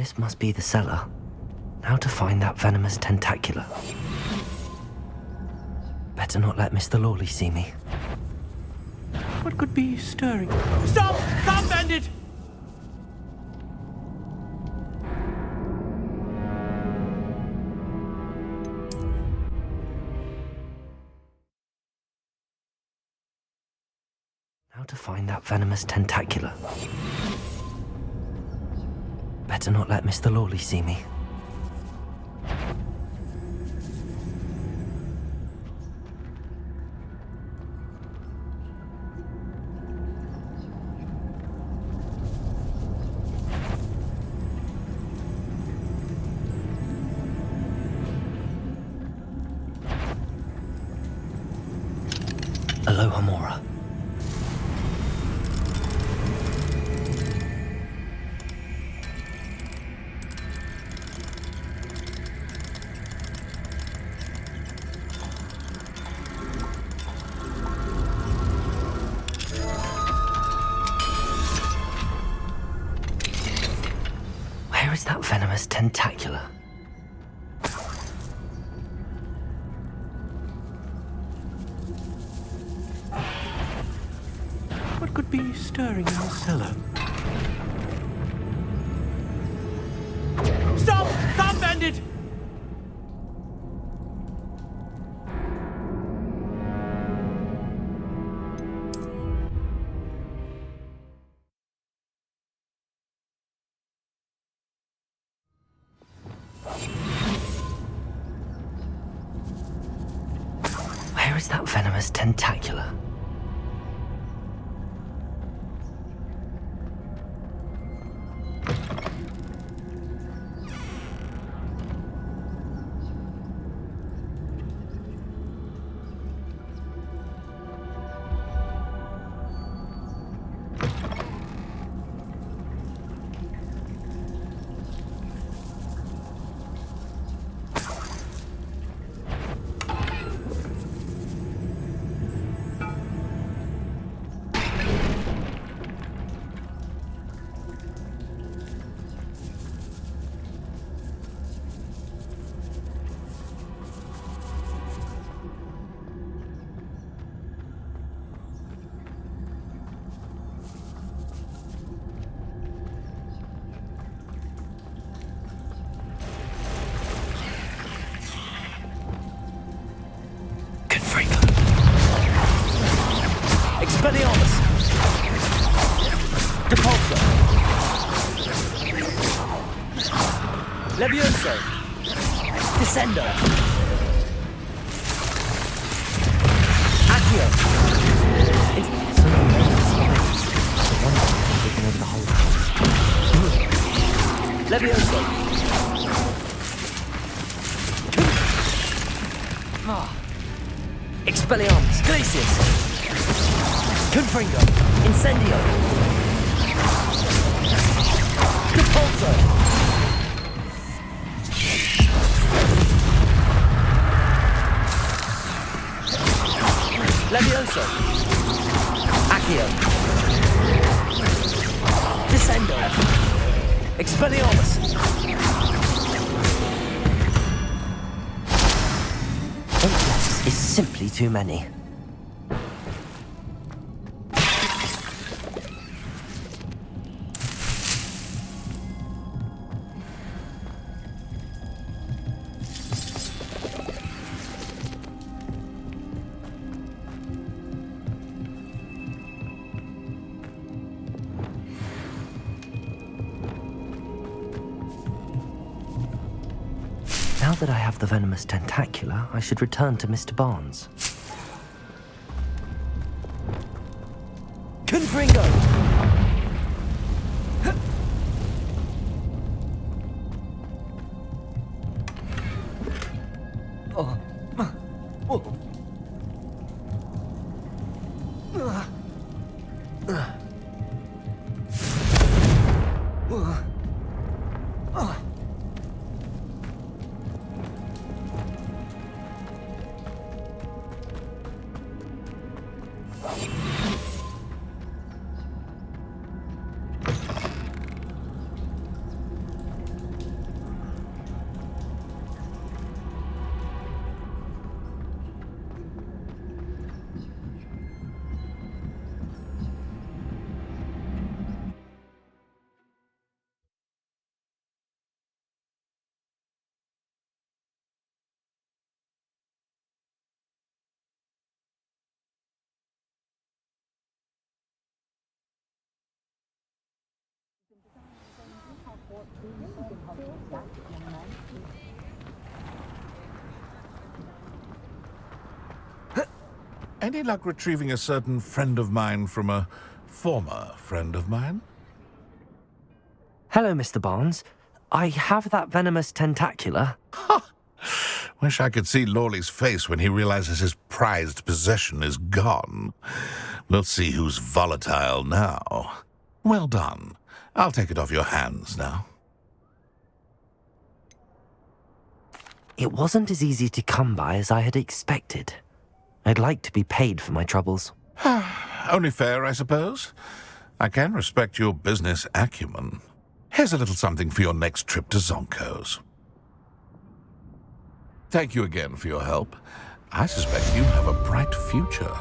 This must be the cellar. How to find that venomous tentacula? Better not let Mr. Lawley see me. What could be stirring? Stop! Stop, bandit! How to find that venomous tentacula? Better not let Mr. Lawley see me. Aloha Mora. Where is that venomous tentacula? What could be stirring in the cellar? Stop! Stop, bandit! Where is that venomous tentacula? Expelliarmus! Depulso! Levioso! Descendo! Accio! It's so amazing. The wonder I've taken over the whole house. Levioso! Expelliarmus! Glacius! Confringo! Incendio! Depulso! Levioso! Accio! Descendo! Expelliarmus! This is simply too many. Now that I have the venomous tentacula, I should return to Mr. Barnes. Confringo! Any luck retrieving a certain friend of mine from a former friend of mine? Hello, Mr. Barnes. I have that venomous tentacula. Wish I could see Lawley's face when he realizes his prized possession is gone. We'll see who's volatile now. Well done. I'll take it off your hands now. It wasn't as easy to come by as I had expected. I'd like to be paid for my troubles. Only fair, I suppose. I can respect your business acumen. Here's a little something for your next trip to Zonko's. Thank you again for your help. I suspect you have a bright future.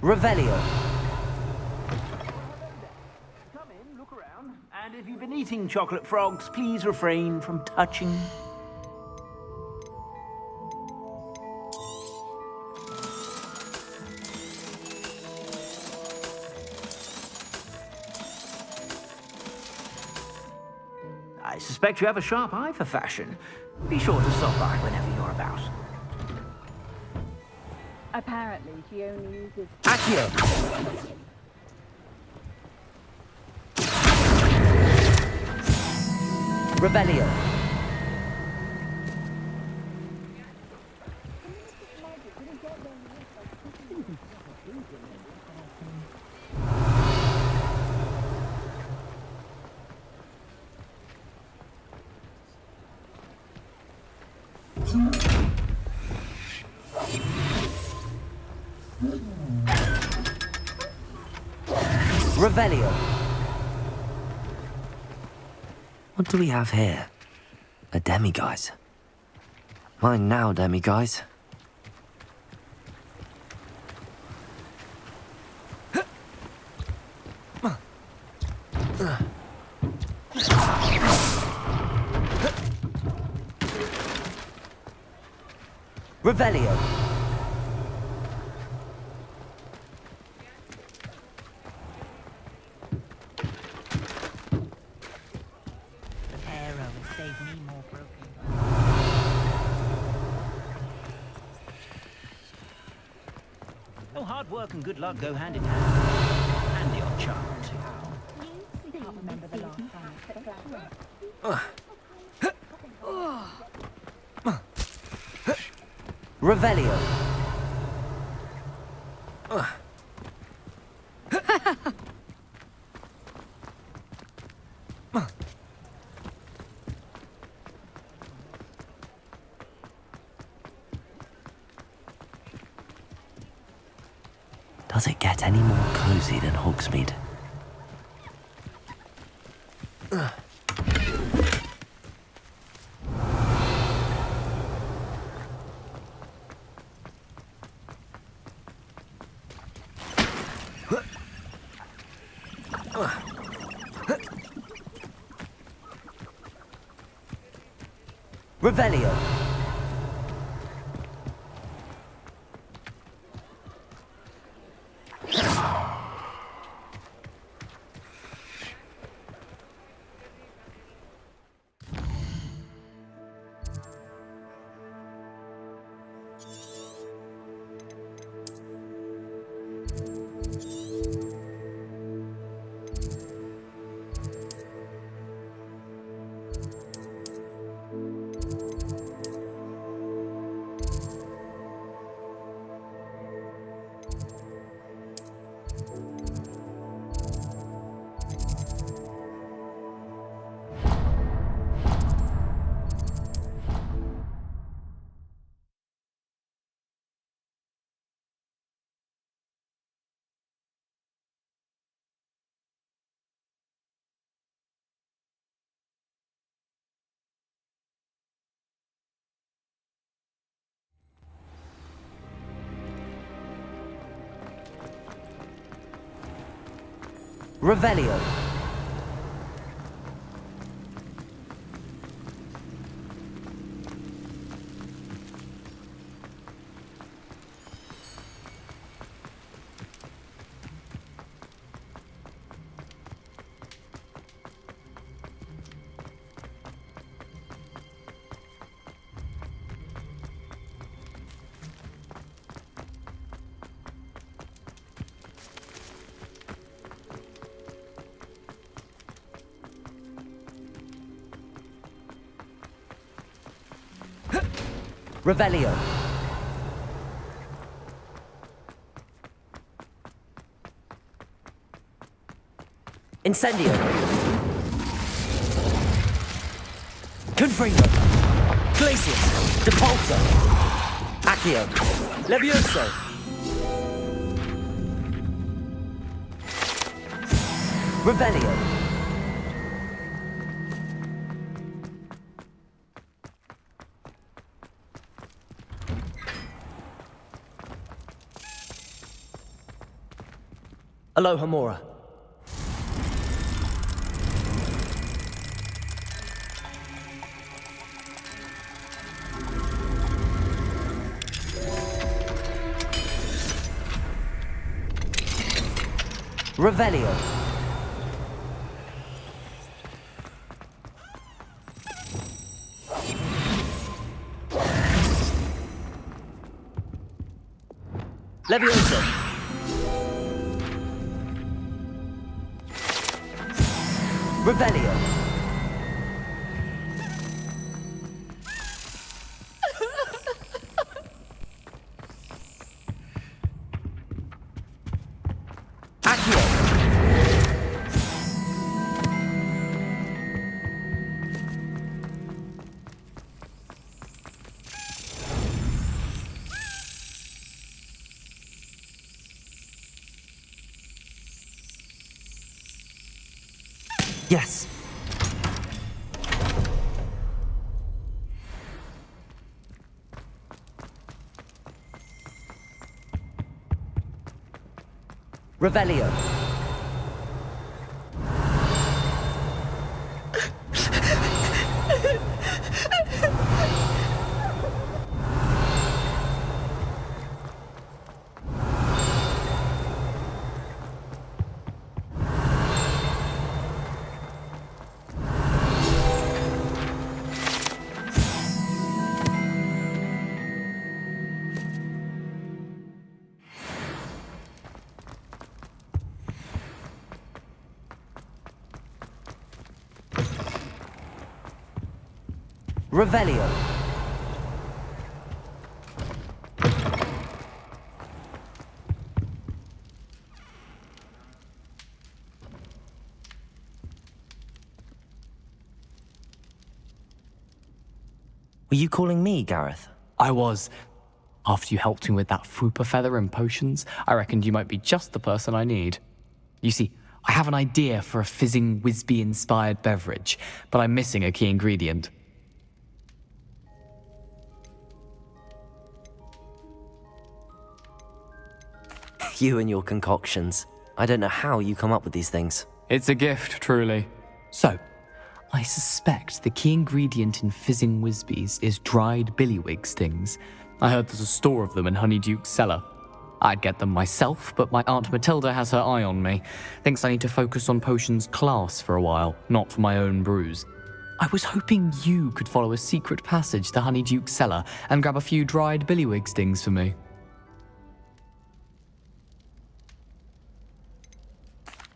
Revelio. Come in, look around. And if you've been eating chocolate frogs, please refrain from touching. I suspect you have a sharp eye for fashion. Be sure to stop by whenever you're about. Apparently, she only uses... Accio. Revelio. Revelio. What do we have here? A demiguise. Mine now, demiguise. Revelio. Oh, hard work and good luck go hand in hand. And the odd charm, too. Can't remember the last time. Revelio. Does it get any more cozy than Hogsmeade? Revelio. Revelio. Revelio. Incendio. Confringo. Glacius. Depulso. Accio. Levioso. Revelio. Aloha Mora. Revelio. Levioso. Revelio. Accio. Yes. Revelio. Revelio. Were you calling me, Gareth? I was. After you helped me with that Fupa feather and potions, I reckoned you might be just the person I need. You see, I have an idea for a fizzing Whizbee-inspired beverage, but I'm missing a key ingredient. You and your concoctions. I don't know how you come up with these things. It's a gift, truly. So, I suspect the key ingredient in fizzing Whizbees is dried billywig stings. I heard there's a store of them in Honeyduke's cellar. I'd get them myself, but my Aunt Matilda has her eye on me. Thinks I need to focus on potions class for a while, not for my own brews. I was hoping you could follow a secret passage to Honeyduke's cellar and grab a few dried billywig stings for me.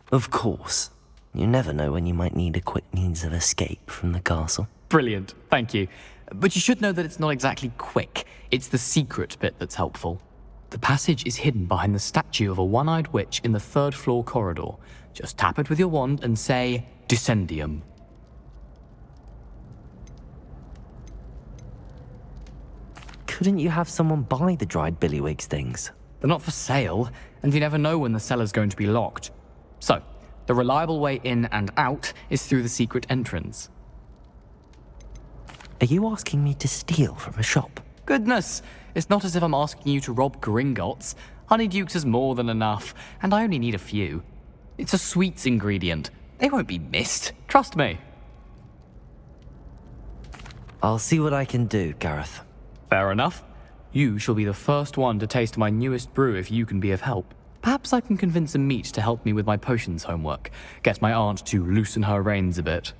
Of course. You never know when you might need a quick means of escape from the castle. Brilliant, thank you. But you should know that it's not exactly quick. It's the secret bit that's helpful. The passage is hidden behind the statue of a one-eyed witch in the third-floor corridor. Just tap it with your wand and say, Descendium. Couldn't you have someone buy the dried billywig stings? They're not for sale, and you never know when the cellar's going to be locked. So, the reliable way in and out is through the secret entrance. Are you asking me to steal from a shop? Goodness, it's not as if I'm asking you to rob Gringotts. Honeyduke's is more than enough, and I only need a few. It's a sweets ingredient. They won't be missed. Trust me. I'll see what I can do, Gareth. Fair enough. You shall be the first one to taste my newest brew if you can be of help. Perhaps I can convince a meat to help me with my potions homework. Get my aunt to loosen her reins a bit.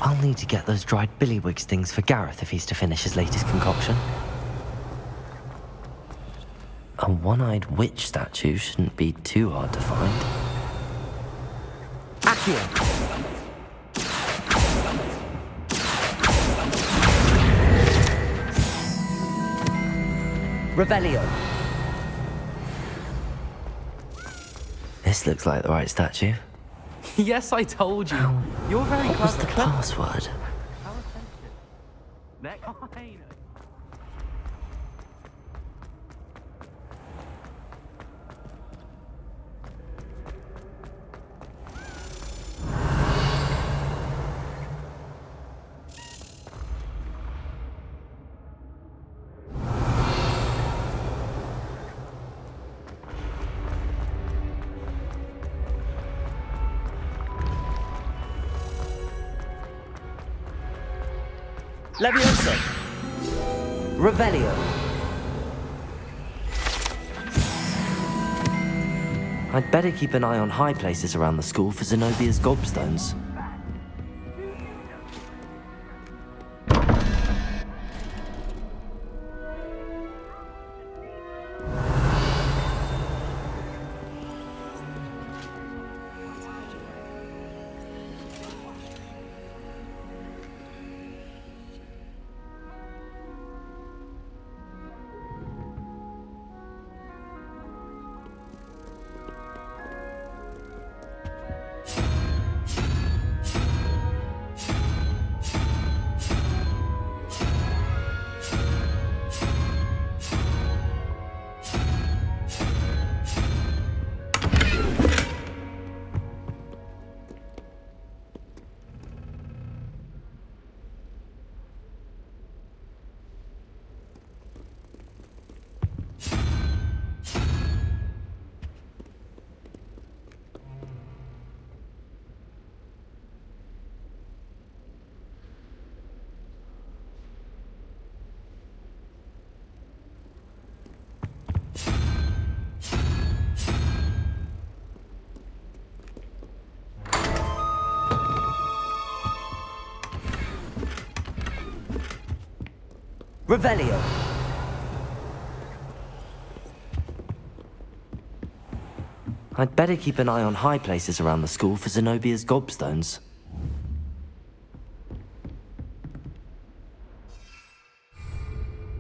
I'll need to get those dried billywigs things for Gareth if he's to finish his latest concoction. A one-eyed witch statue shouldn't be too hard to find. Accio! Revelio! This looks like the right statue. Yes, I told you. You're very What was the clever. password? Levioso! Revelio! I'd better keep an eye on high places around the school for Zenobia's gobstones. Revelio! I'd better keep an eye on high places around the school for Zenobia's gobstones.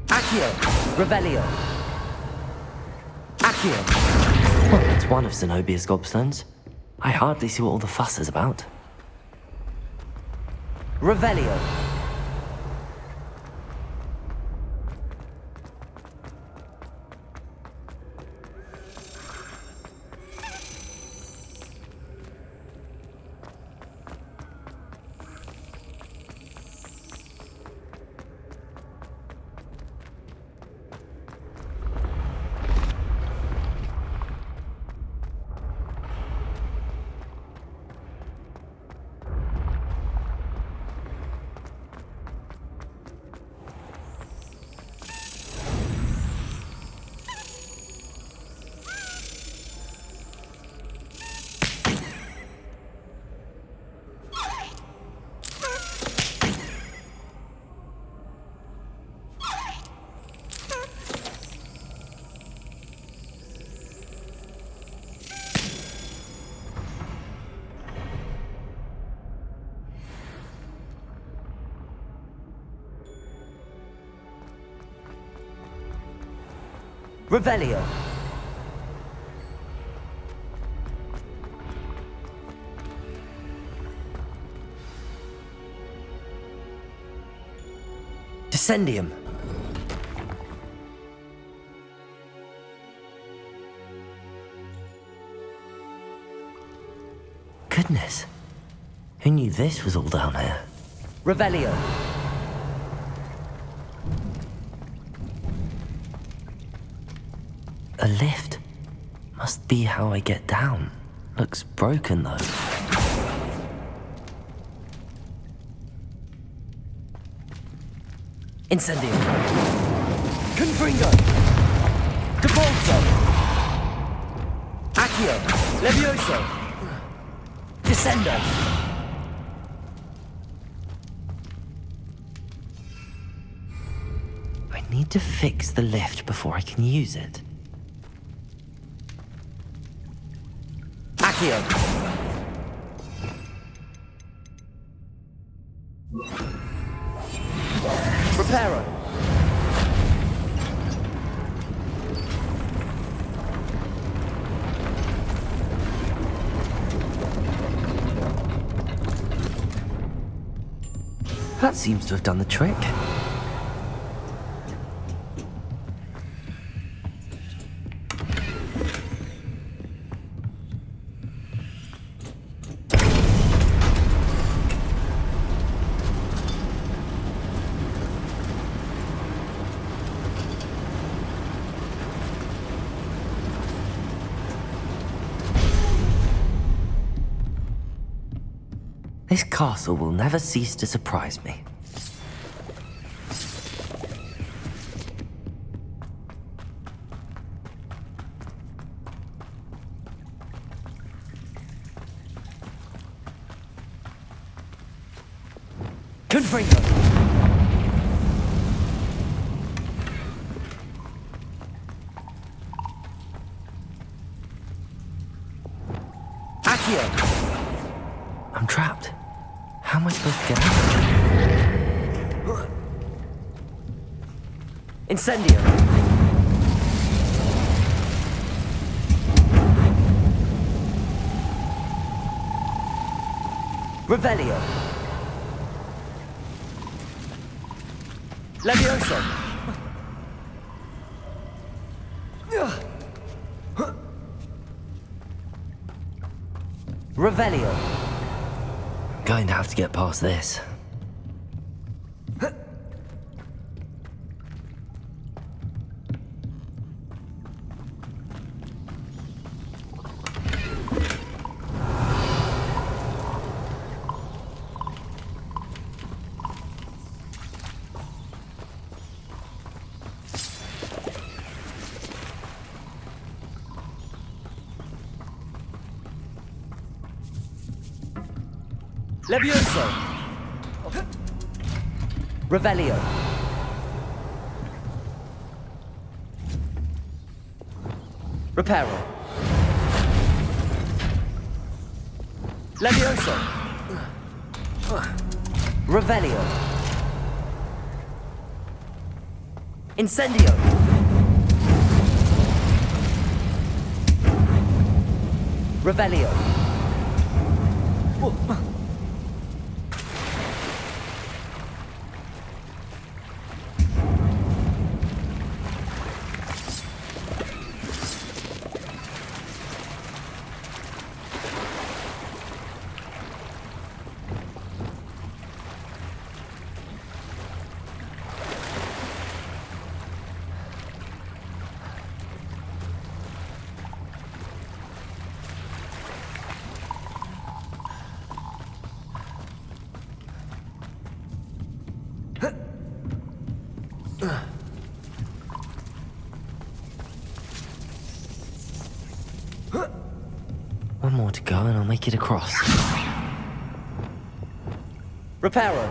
Accio! Revelio! Accio! Well, it's one of Zenobia's gobstones. I hardly see what all the fuss is about. Revelio! Revelio! Descendium! Goodness. Who knew this was all down here? Revelio! A lift. Must be how I get down. Looks broken though. Incendio. Confringo. Depulso. Accio. Levioso. Descendo. I need to fix the lift before I can use it. Accio. Reparo. That seems to have done the trick. This castle will never cease to surprise me. Confringo. Accio. I'm trapped. How am I supposed to get out? Incendio. Revelio. Levioso. Revelio. Going to have to get past this. Levioso. Revelio. Reparo. Levioso. Revelio. Incendio. Revelio. One more to go and I'll make it across. Reparo.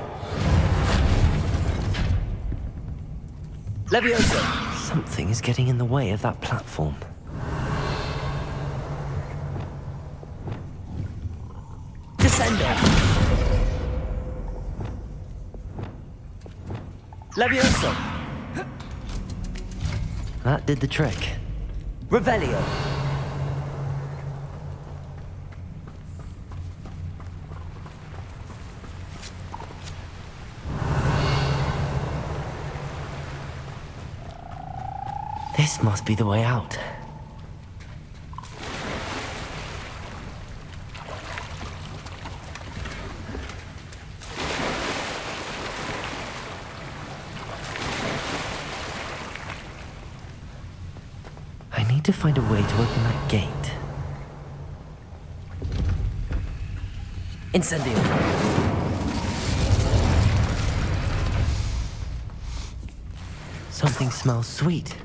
Levioso. Something is getting in the way of that platform. Descendo. Levioso. That did the trick. Revelio. This must be the way out. I need to find a way to open that gate. Incendio! Something smells sweet.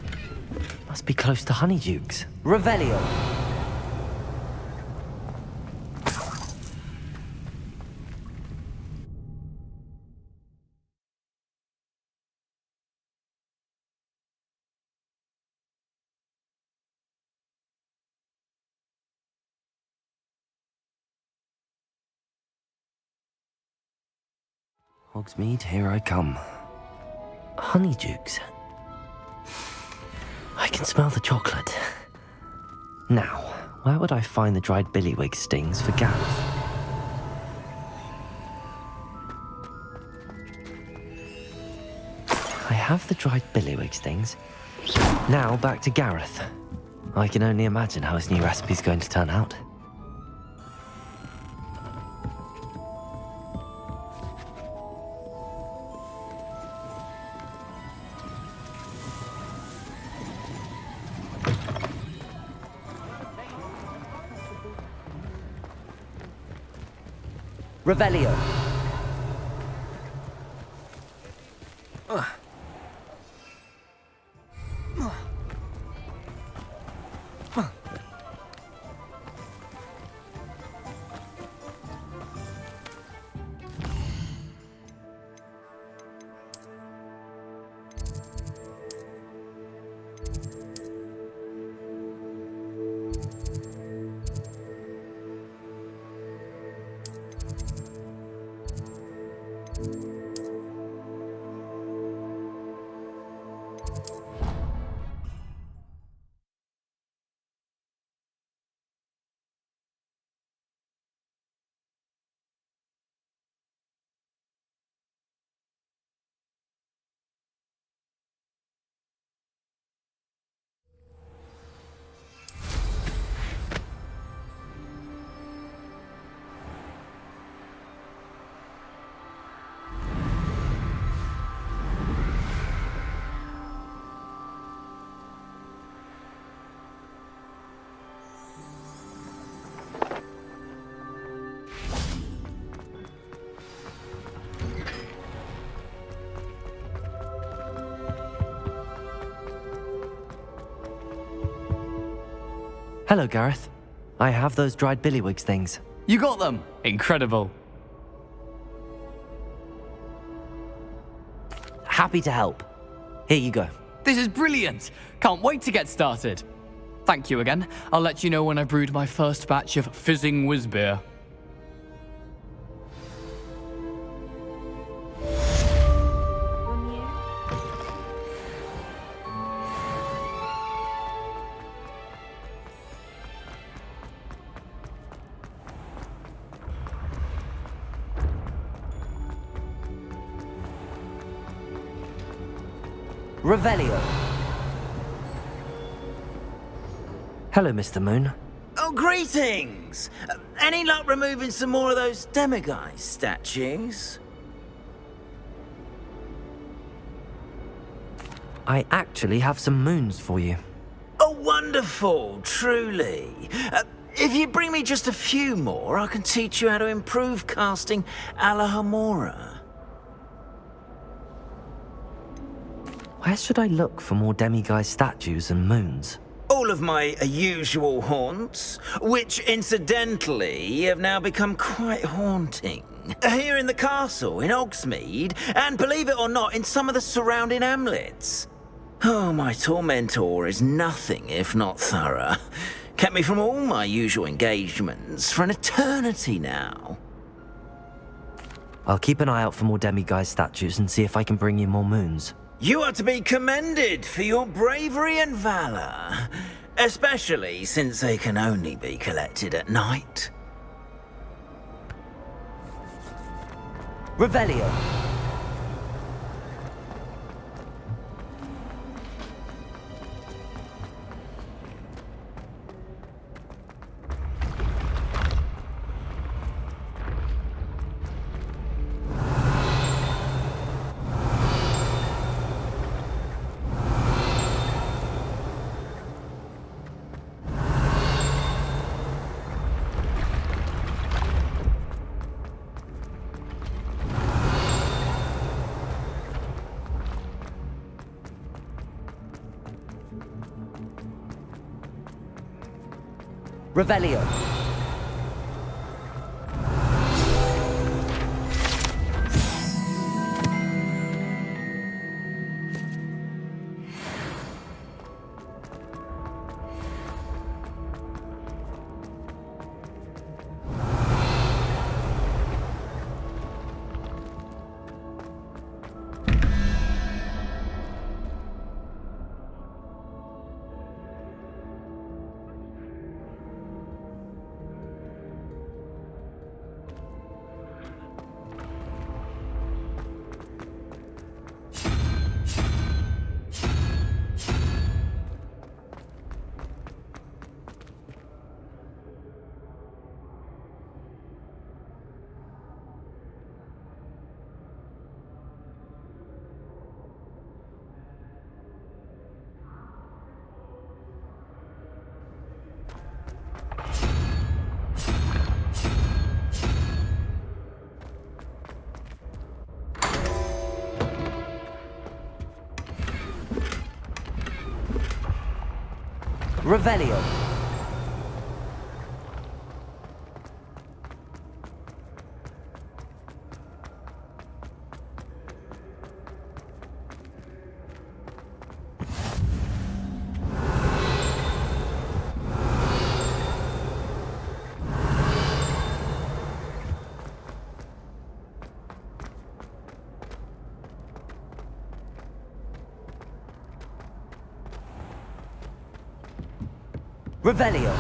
Must be close to Honeydukes. Revelio! Hogsmeade, here I come. Honeydukes. I can smell the chocolate. Now, where would I find the dried billywig stings for Gareth? I have the dried billywig stings. Now back to Gareth. I can only imagine how his new recipe's going to turn out. Revelio. Hello, Gareth. I have those dried billywig things. You got them! Incredible. Happy to help. Here you go. This is brilliant! Can't wait to get started. Thank you again. I'll let you know when I brewed my first batch of fizzing whizbeer. Revelio. Hello, Mr. Moon. Oh, greetings! Any luck removing some more of those demiguise statues? I actually have some moons for you. Oh, wonderful, truly. If you bring me just a few more, I can teach you how to improve casting a la Hamora. Where should I look for more demiguise statues and moons? All of my usual haunts, which incidentally have now become quite haunting. Here in the castle, in Hogsmeade, and believe it or not, in some of the surrounding hamlets. Oh, my tormentor is nothing if not thorough. Kept me from all my usual engagements for an eternity now. I'll keep an eye out for more demiguise statues and see if I can bring you more moons. You are to be commended for your bravery and valor, especially since they can only be collected at night. Revelio. Revelio. Revelio. Revelio.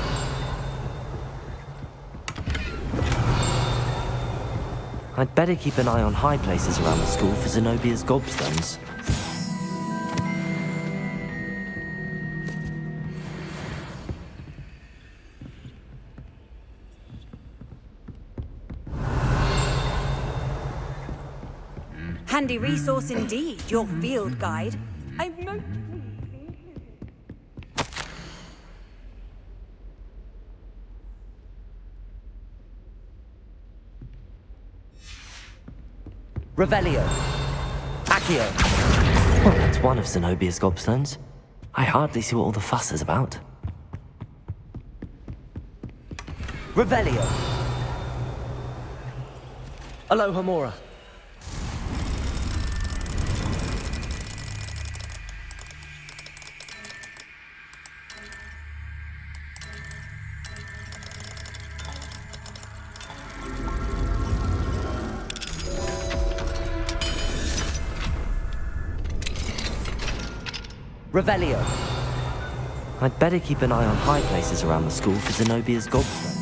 I'd better keep an eye on high places around the school for Zenobia's gobstones. Handy resource indeed, your field guide. I'm most Revelio. Accio. Well, that's one of Zenobia's gobstones. I hardly see what all the fuss is about. Revelio. Alohomora. Revelio. I'd better keep an eye on high places around the school for Zenobia's gobstones.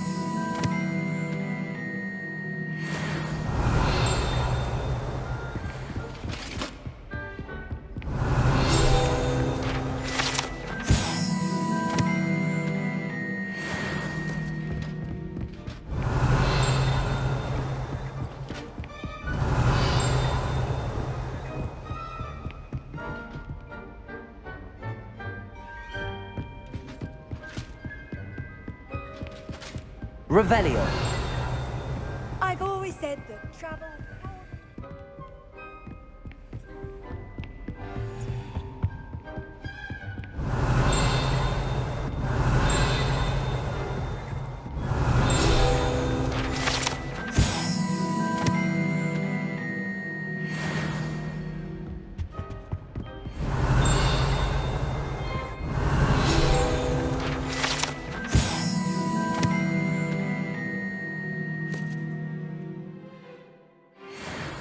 Revelio. I've always said that travel.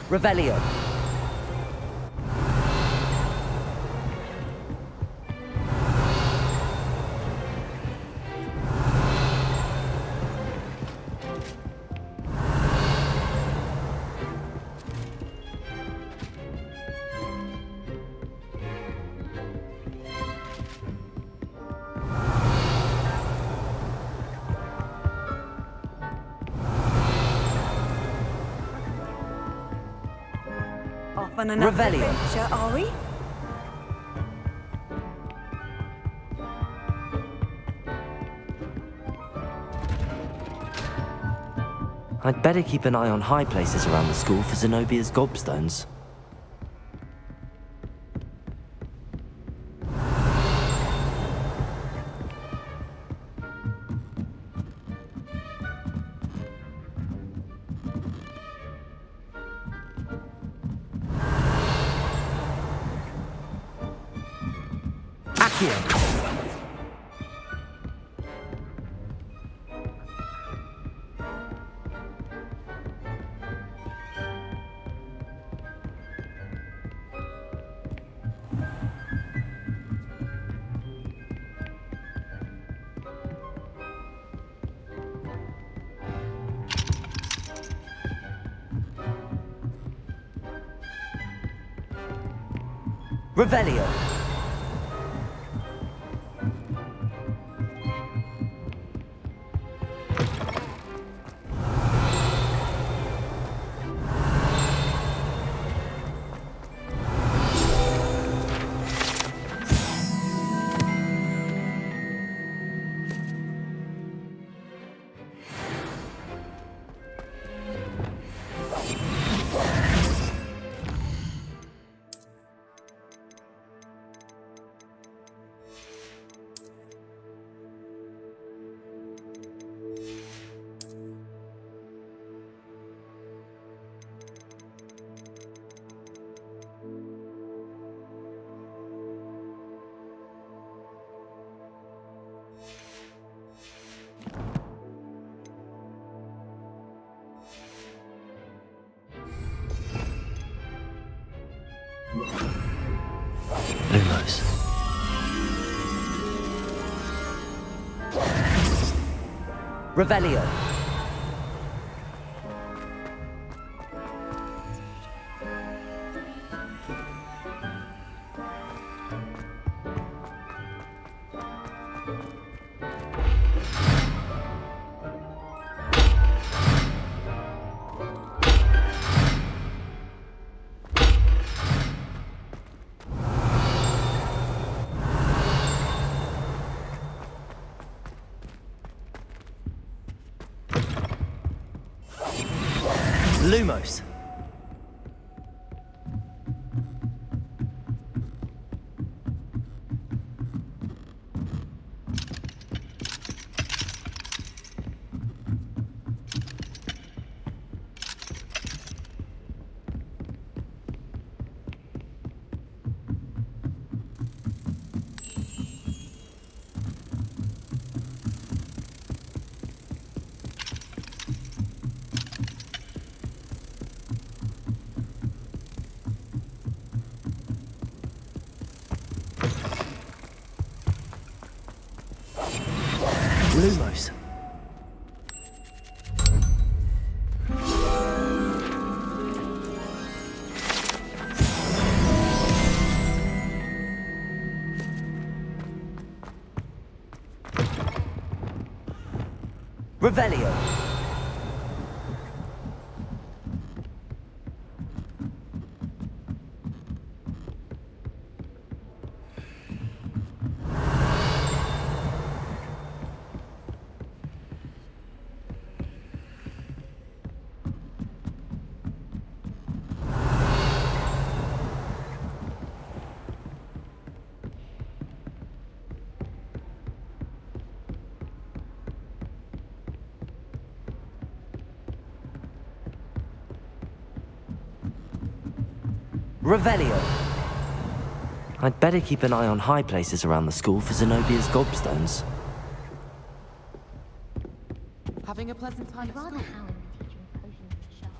Revelio. Off on another Revelio. adventure, are we? I'd better keep an eye on high places around the school for Zenobia's gobstones. Revelio. Lumos. Revelio. Lumos. Lumos. Revelio. Revelio. I'd better keep an eye on high places around the school for Zenobia's gobstones. Having a pleasant time. Rather Howard the teacher and potions in the shop.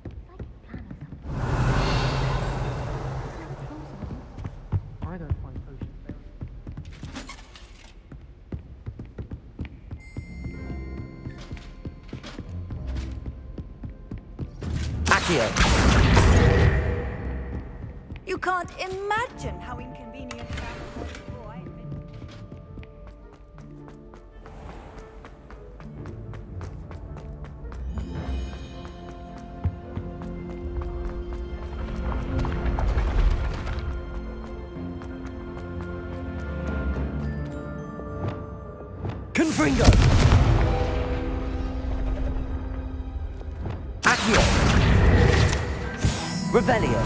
It's like a plan or something. It's not possible. I don't find potions very. Accio. You can't imagine how inconvenient that was before I invented it. Confringo. Accio. Revelio.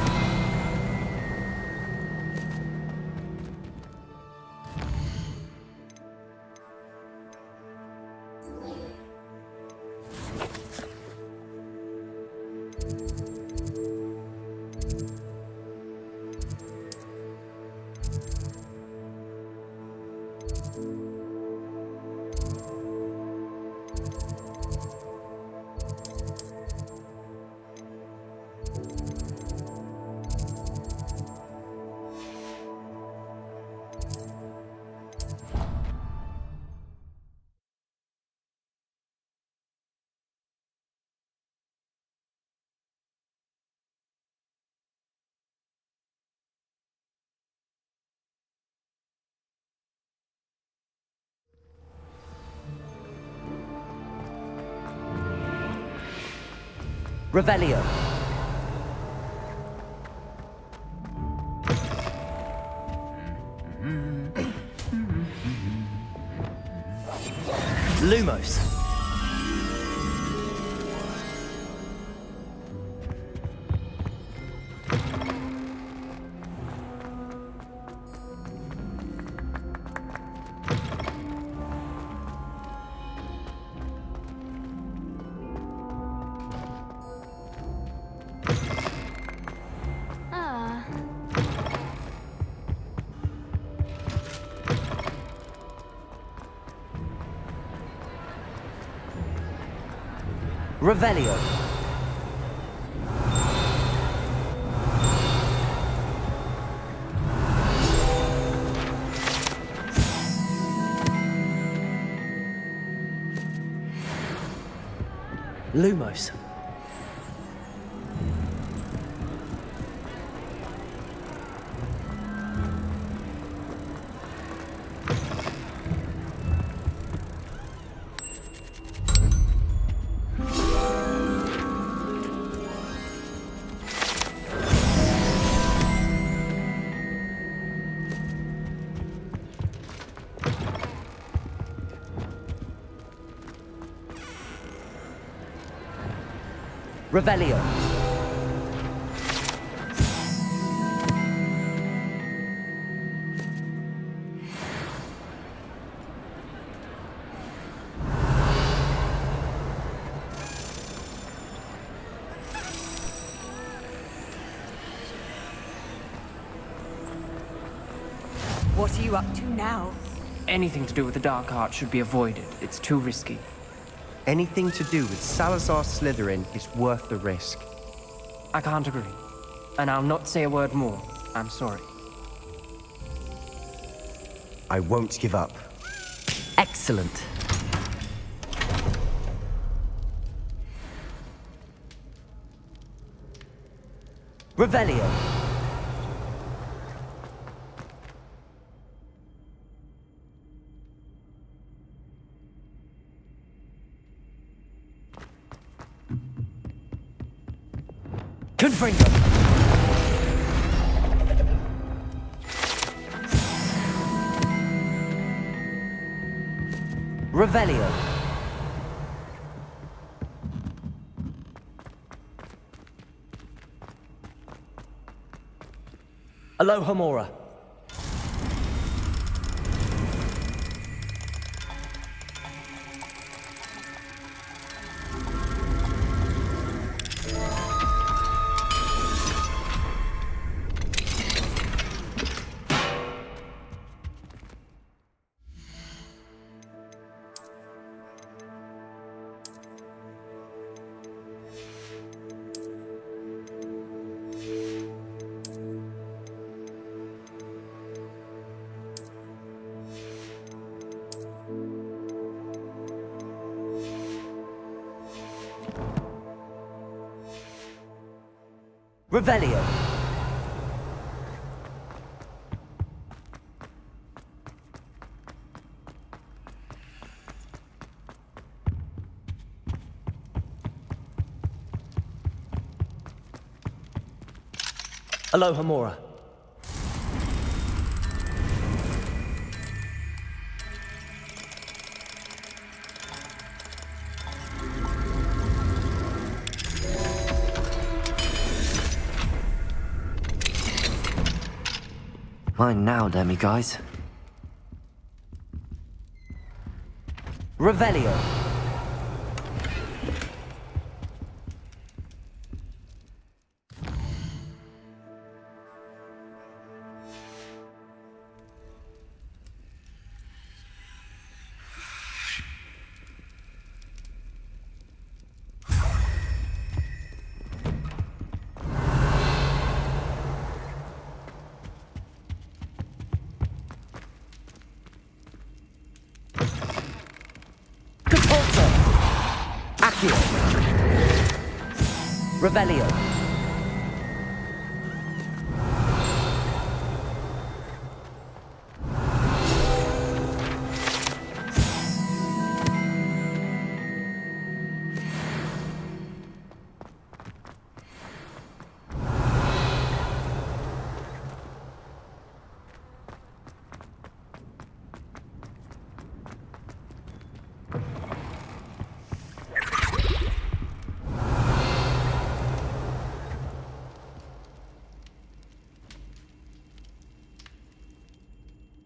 Revelio. Lumos. Ah. Revelio. Lumos. Revelio. What are you up to now? Anything to do with the dark art should be avoided. It's too risky. Anything to do with Salazar Slytherin is worth the risk. I can't agree. And I'll not say a word more. I'm sorry. I won't give up. Excellent. Revelio. Confringo. Revelio. Alohomora. Revelio. Alohomora. Mine now, demi-guys. Revelio. Accio. Revelio.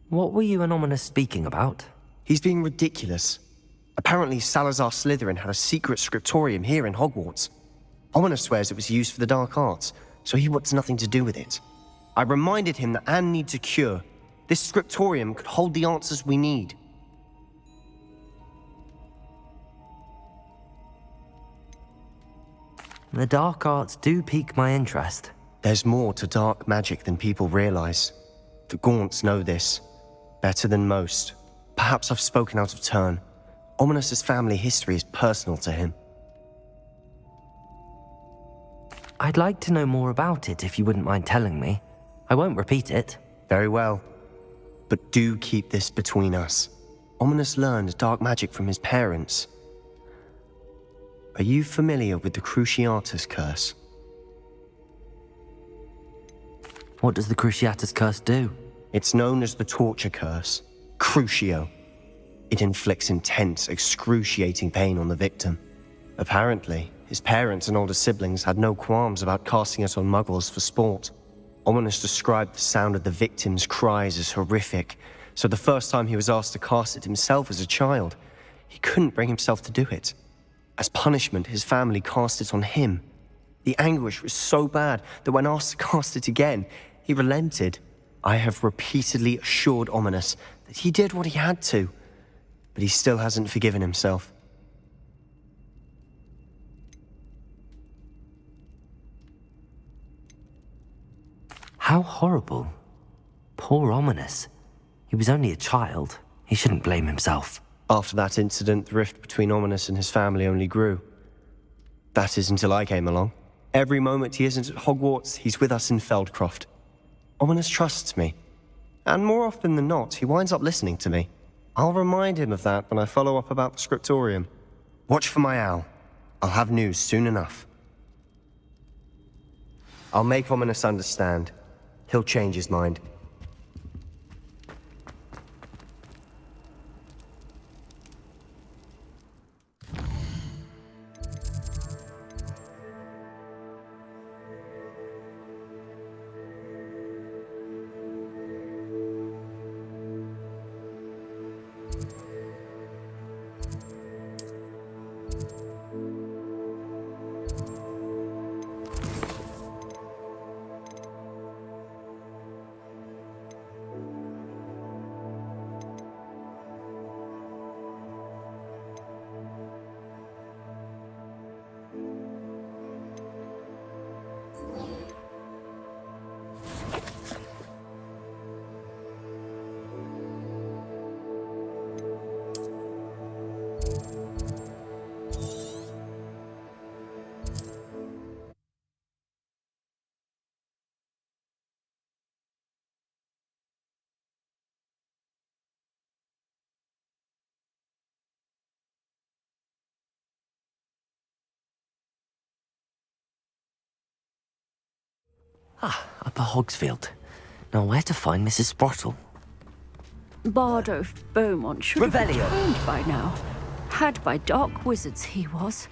What were you and Ominous speaking about? He's being ridiculous. Apparently, Salazar Slytherin had a secret scriptorium here in Hogwarts. Ominous swears it was used for the dark arts, so he wants nothing to do with it. I reminded him that Anne needs a cure. This scriptorium could hold the answers we need. The dark arts do pique my interest. There's more to dark magic than people realize. The Gaunts know this. Better than most. Perhaps I've spoken out of turn. Ominous's family history is personal to him. I'd like to know more about it if you wouldn't mind telling me. I won't repeat it. Very well. But do keep this between us. Ominous learned dark magic from his parents. Are you familiar with the Cruciatus Curse? What does the Cruciatus Curse do? It's known as the Torture Curse. Crucio. It inflicts intense, excruciating pain on the victim. Apparently, his parents and older siblings had no qualms about casting it on muggles for sport. Ominous described the sound of the victim's cries as horrific, so the first time he was asked to cast it himself as a child, he couldn't bring himself to do it. As punishment, his family cast it on him. The anguish was so bad that when asked to cast it again, he relented. I have repeatedly assured Ominous that he did what he had to, but he still hasn't forgiven himself. How horrible. Poor Ominous. He was only a child. He shouldn't blame himself. After that incident, the rift between Ominous and his family only grew. That is until I came along. Every moment he isn't at Hogwarts, he's with us in Feldcroft. Ominous trusts me. And more often than not, he winds up listening to me. I'll remind him of that when I follow up about the scriptorium. Watch for my owl. I'll have news soon enough. I'll make Ominous understand. He'll change his mind. Upper Hogsfield. Now where to find Mrs. Sprottle? Bardolph Beaumont should have Revelio. returned by now. Had by dark wizards he was.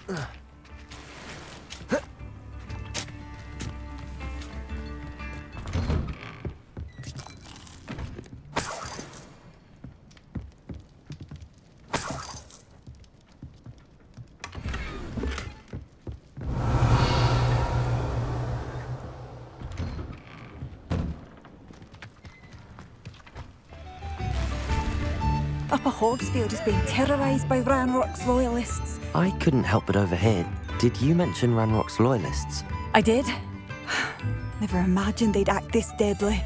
Upper Hogsfield is being terrorised by Ranrock's loyalists. I couldn't help but overhear. Did you mention Ranrock's loyalists? I did. Never imagined they'd act this deadly.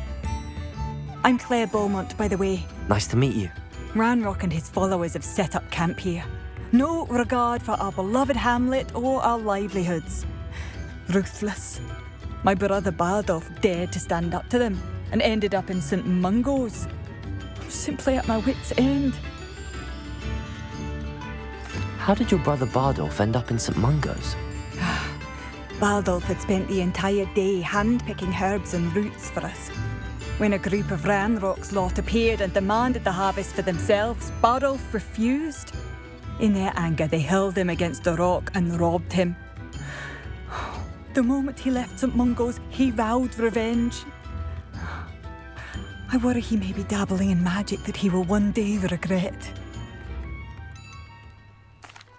I'm Claire Beaumont, by the way. Nice to meet you. Ranrock and his followers have set up camp here. No regard for our beloved hamlet or our livelihoods. Ruthless. My brother Bardolph dared to stand up to them and ended up in St. Mungo's. Simply at my wit's end. How did your brother Bardolph end up in St. Mungo's? Bardolph had spent the entire day hand-picking herbs and roots for us. When a group of Ranrock's lot appeared and demanded the harvest for themselves, Bardolph refused. In their anger, they hurled him against a rock and robbed him. The moment he left St. Mungo's, he vowed revenge. I worry he may be dabbling in magic that he will one day regret.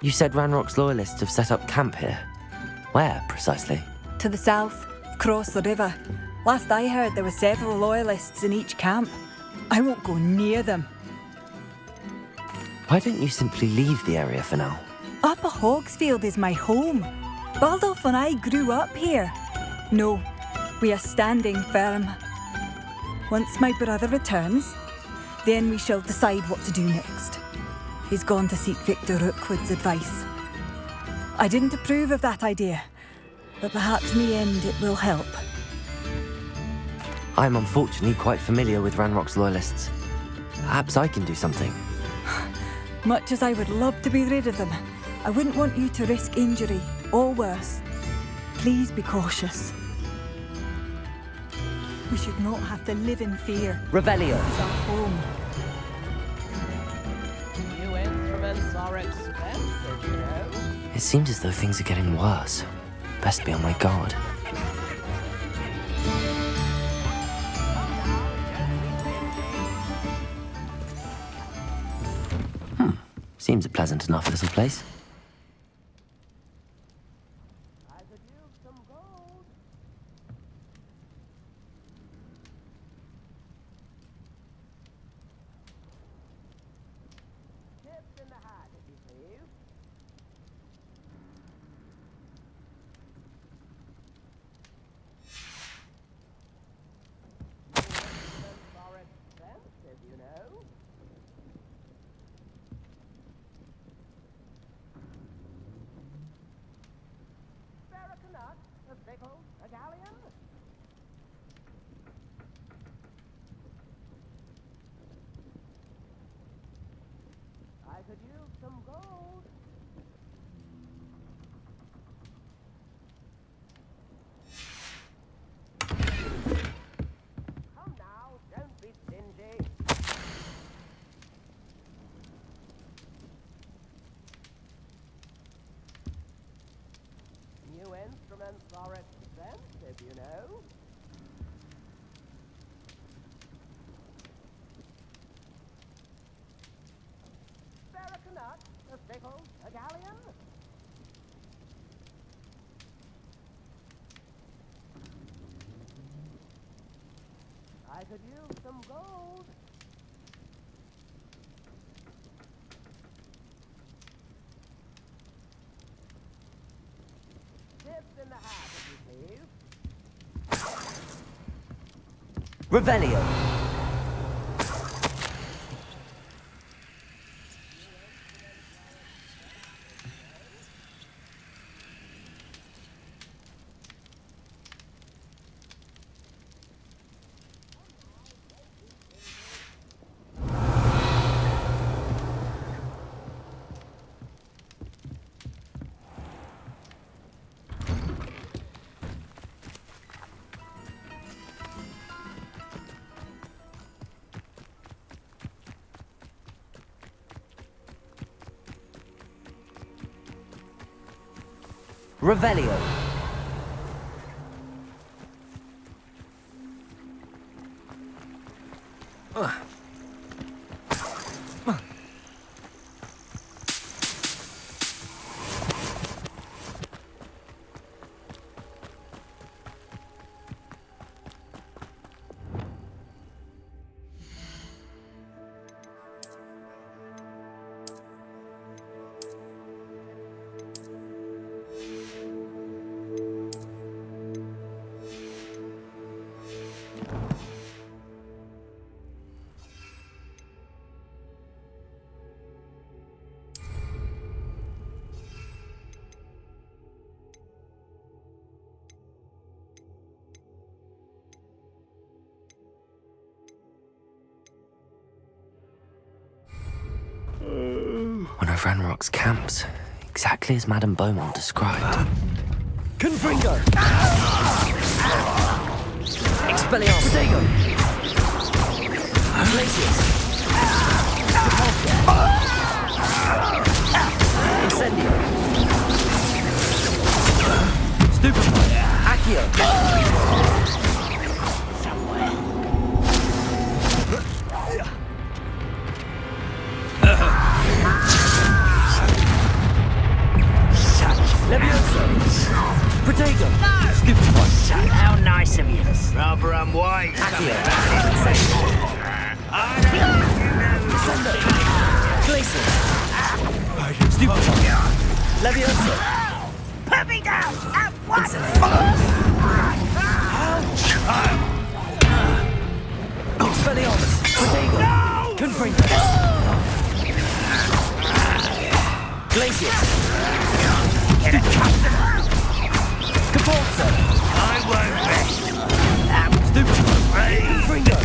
You said Ranrock's loyalists have set up camp here. Where, precisely? To the south, across the river. Last I heard, there were several loyalists in each camp. I won't go near them. Why don't you simply leave the area for now? Upper Hogsfield is my home. Baldolph and I grew up here. No, we are standing firm. Once my brother returns, then we shall decide what to do next. He's gone to seek Victor Rookwood's advice. I didn't approve of that idea, but perhaps in the end it will help. I'm unfortunately quite familiar with Ranrock's loyalists. Perhaps I can do something. Much as I would love to be rid of them, I wouldn't want you to risk injury, or worse. Please be cautious. We should not have to live in fear. Revelio. This is our home. New instruments are expensive, you know. It seems as though things are getting worse. Best be on my guard. Seems a pleasant enough little place. I could use some gold. Tips in the hat, if you please. Instruments are expensive, you know. A pickle, a galleon. I could use some gold. Come now, don't be stingy. New instruments are expensive, you know. Spare a Canuck, a pickle, a galleon. I could use some gold. Tips in the hat, if you please. Revelio. Revelio. One of Ranrock's camps, exactly as Madame Beaumont described. Confringo! Expelliarmus! Protego! Glacius! Incendio! Stupefy! Accio! Levioso! Protego! Stupid one! How nice of you. Rather unwise. Glacier! Stupid one! Levioso! Put me down at once! Expelliarmus! Protego! Confringo! Glacier! Capulso! I won't rest. Stupid one! Confringo!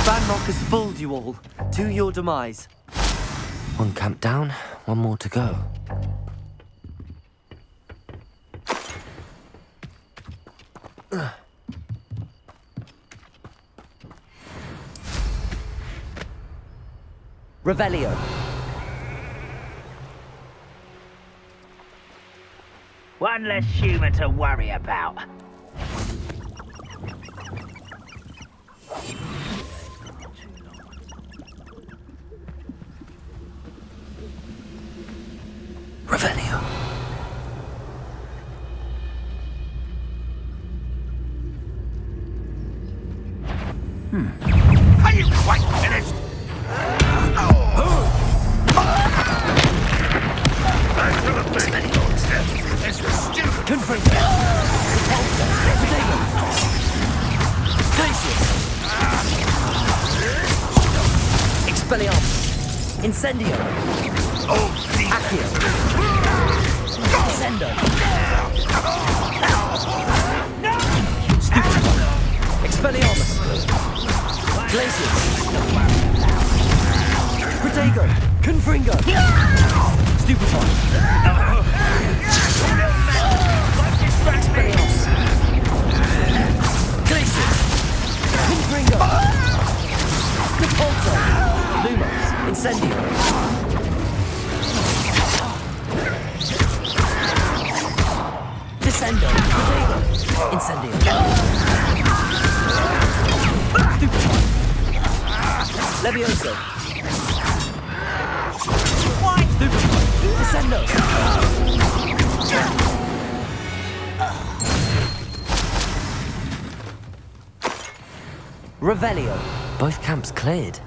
Banrock has fooled you all. To your demise. One camp down, one more to go. Revelio. One less human to worry about. Revelio. Are you quite finished? This was stupid. Confringo. Capulso. Protego. Glacius. Expelliarmus. Incendio. Oh, Accio. Sendo. Stupid one. Expelliarmus. Glacius. Protego. Confringo. Stupid one. Expelliarmus. Glacius. Confringo. Capulso. Lumos. Incendio. Descendo. Protego. Incendio. Stupid one. Levioso. Stupid one. Descendo. Revelio. Both camps cleared.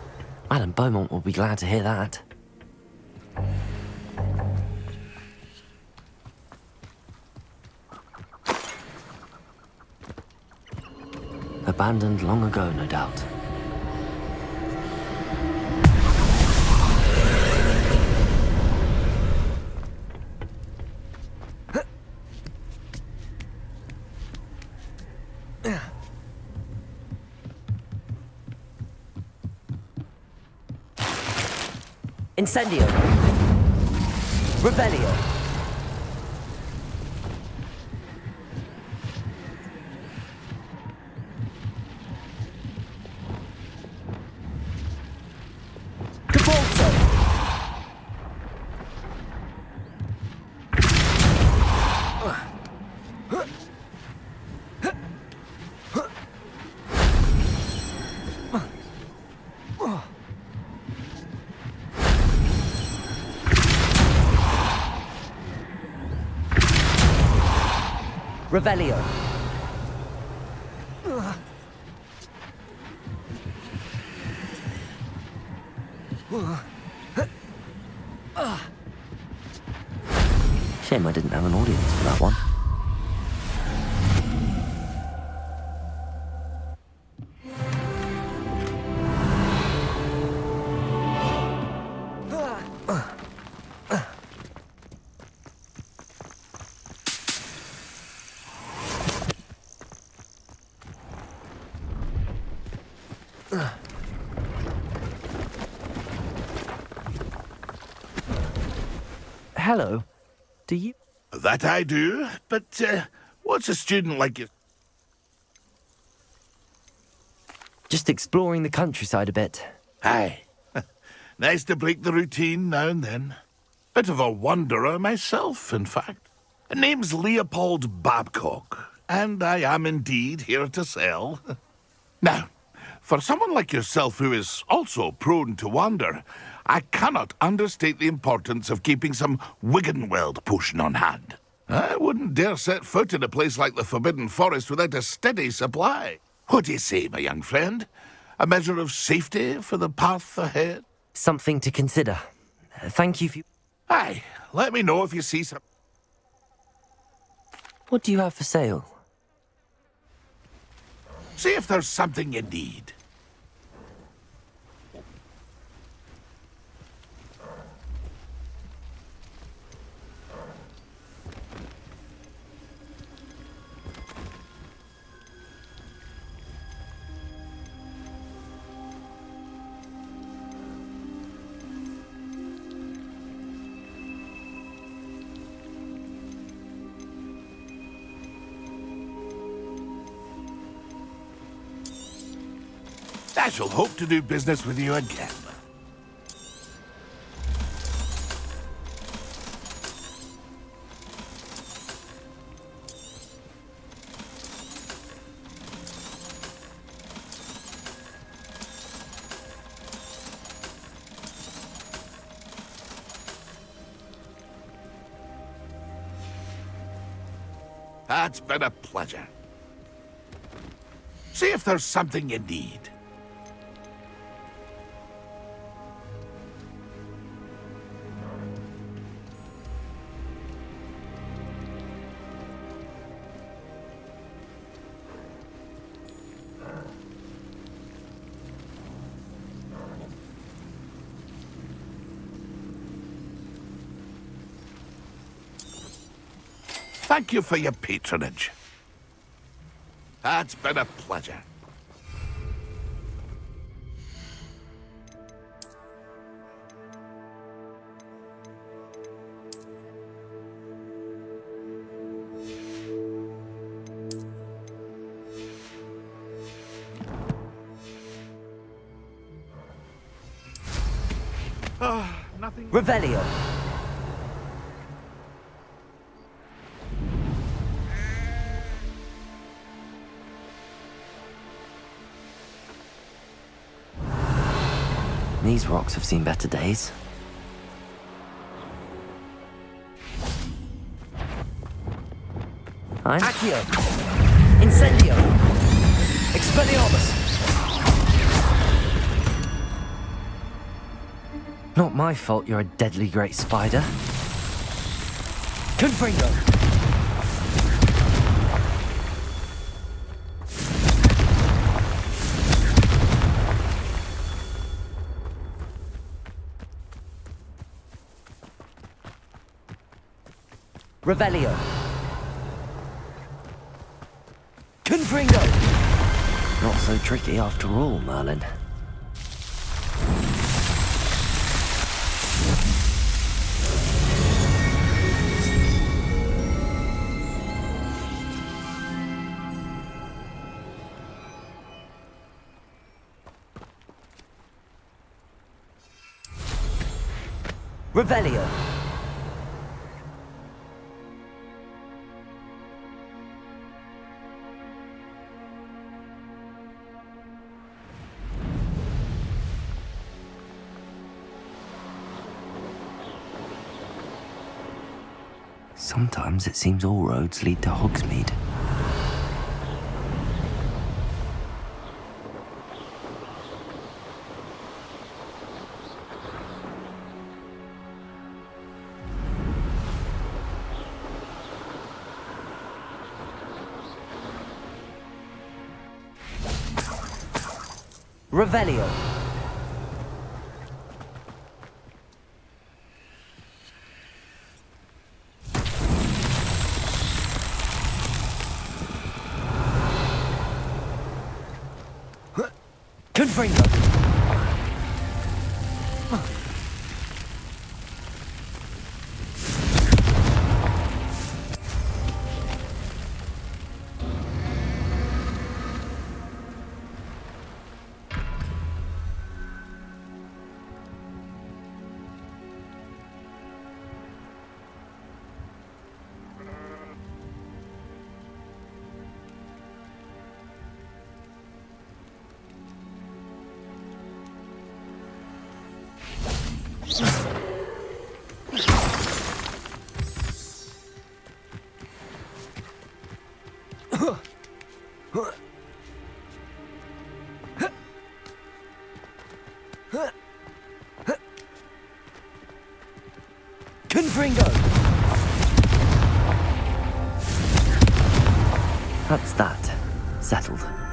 Madame Beaumont will be glad to hear that. Abandoned long ago, no doubt. Incendio. Revelio. Capulso. Revelio. Shame I didn't have an audience for that one. Hello. Do you... That I do, but what's a student like you? Just exploring the countryside a bit. Aye. Nice to break the routine now and then. Bit of a wanderer myself, in fact. Name's Leopold Babcock. and I am indeed here to sell. Now, for someone like yourself who is also prone to wander, I cannot understate the importance of keeping some Wiggenweld potion on hand. I wouldn't dare set foot in a place like the Forbidden Forest without a steady supply. What do you say, my young friend? A measure of safety for the path ahead? Something to consider. Thank you for... Aye, let me know if you see some... What do you have for sale? See if there's something you need. I shall hope to do business with you again. That's been a pleasure. See if there's something you need. Thank you for your patronage. That's been a pleasure. Nothing. Revelio. These rocks have seen better days. I'm... Accio! Incendio! Expelliarmus! Not my fault you're a deadly great spider. Confringo! Revelio. Confringo! Not so tricky after all, Merlin. Revelio. Sometimes it seems all roads lead to Hogsmeade. Revelio. Confringo. Confringo! That's that. Settled.